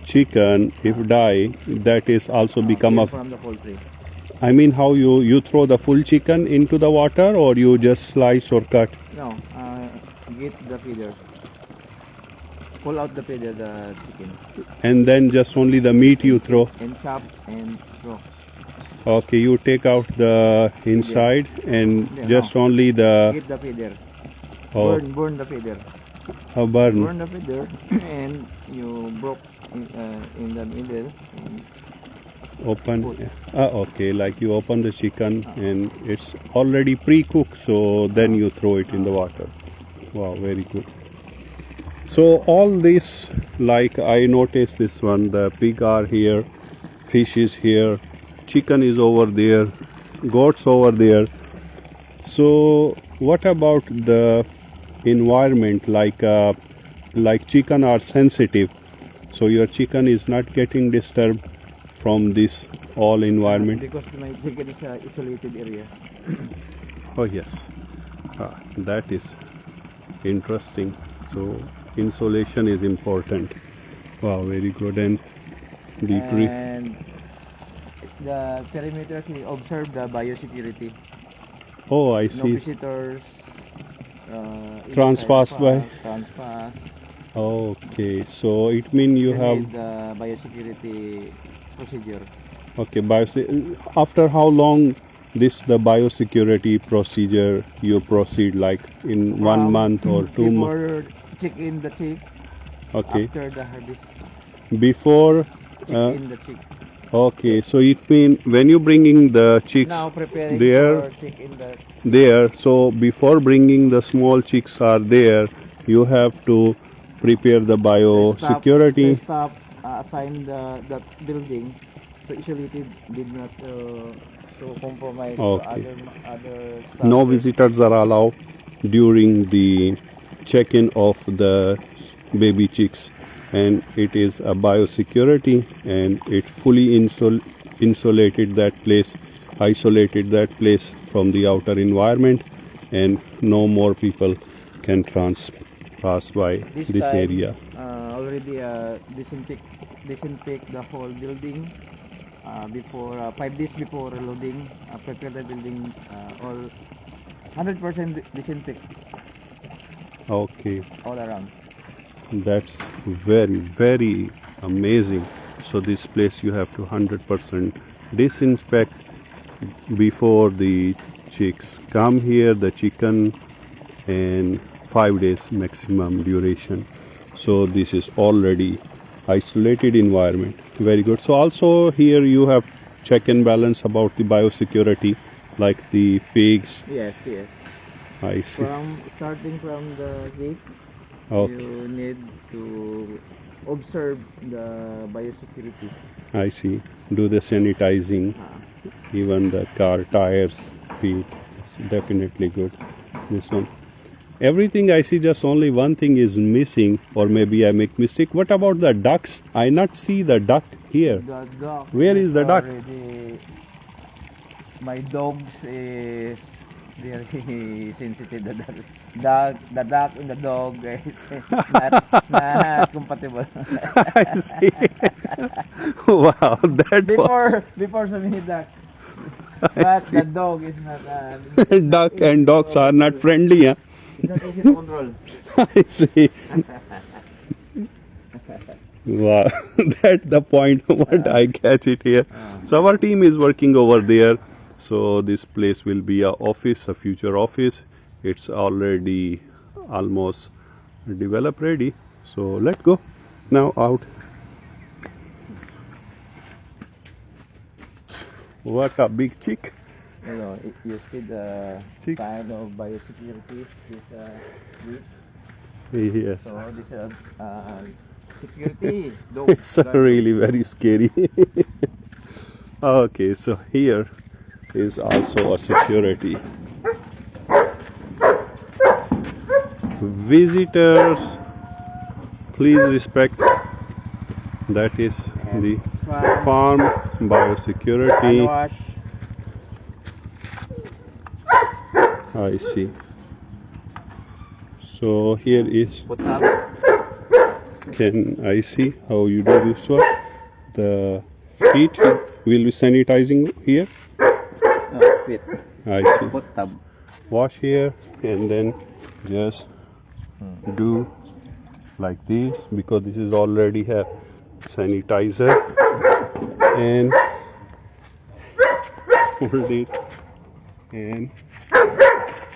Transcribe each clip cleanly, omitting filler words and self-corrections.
chicken, if die, that is also become a... From the poultry. I mean, how you throw the full chicken into the water, or you just slice or cut? No, get the feeder. Pull out the feeder, the chicken. And then just only the meat you throw? And chop and throw. Okay, you take out the inside and just only the... Get the feeder. Oh. Burn the feeder. Oh, burn. Burn the feeder and you broke in the middle. And Open. Okay, like you open the chicken and it's already pre-cooked, so then you throw it in the water. Wow, very good. So all this, like I noticed this one, the pig are here, fish is here, chicken is over there, goats over there. So what about the environment? Like chicken are sensitive, so your chicken is not getting disturbed from this all environment? Because my chicken is an isolated area. Oh yes, that is interesting. So insulation is important. Wow, very good. And the perimeter, we observe the biosecurity. Oh, I see. No visitors. Transpass by. Transpass. Okay, so it means you have the biosecurity procedure. Okay, after how long the biosecurity procedure you proceed, like in 1 month or 2 months? Before check in the chick. Okay. After the harvest. Before check in the chick. Okay, so it means when you bringing the chicks now preparing there, for chick in the there, so before bringing the small chicks are there, you have to prepare the biosecurity. Stop assign the building, so isolated, did not so compromise. Okay. Other No visitors are allowed during the check-in of the baby chicks, and it is a biosecurity, and it fully insulated that place, isolated that place from the outer environment, and no more people can pass by this area. Already disinfect the whole building before 5 days before loading. Prepare the building all 100% disinfect. Okay, all around. that's very, very amazing. So this place you have to 100% disinfect before the chicks come here, the chicken, and 5 days maximum duration. So this is already isolated environment. Very good. So also here you have check and balance about the biosecurity, like the pigs. Yes. I see. Starting from the gate, Okay. you need to observe the biosecurity. I see. Do the sanitizing, even the car tires, feet. It's definitely good. This one. Everything I see, just only one thing is missing, or maybe I make mistake. What about the ducks? I not see the duck here. The duck. Where is the duck? My dogs is very sensitive. The duck and the dog is not compatible. I see. Wow, that before so many duck. But the dog is not. Duck and dogs are not friendly, huh? It's not easy to control. I see. Wow, that's the point what I catch it here. So our team is working over there. So this place will be a office, a future office. It's already almost developed ready. So let's go now out. What a big chick. You see the sign of biosecurity. Yes. So this is security. It's really very scary. Okay, so here is also a security. Visitors, please respect. That is the farm biosecurity. I see. So here is Can I see how you do this one? The feet will be sanitizing here. Fit. I see. Put tub. Wash here and then just do like this, because this is already have sanitizer, and hold it, and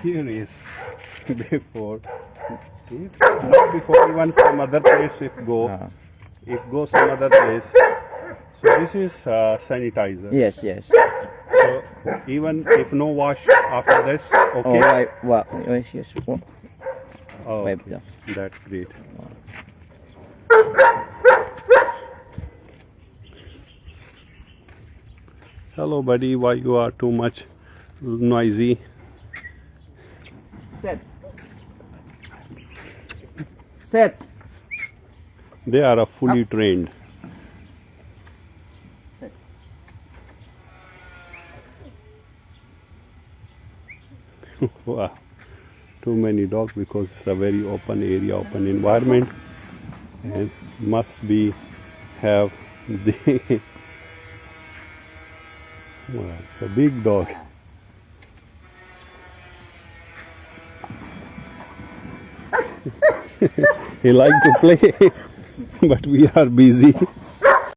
here is before, not before, even some other place if go some other place. So this is sanitizer. Yes, yes. So even if no wash after this, okay. Yes, yes. Oh, Wipe okay. them. That's great. Hello, buddy. Why you are too much noisy? Set. Set. They are fully trained. Wow. Too many dogs, because it's a very open area, open environment, and must be have the wow, it's a big dog. He like to play, but we are busy.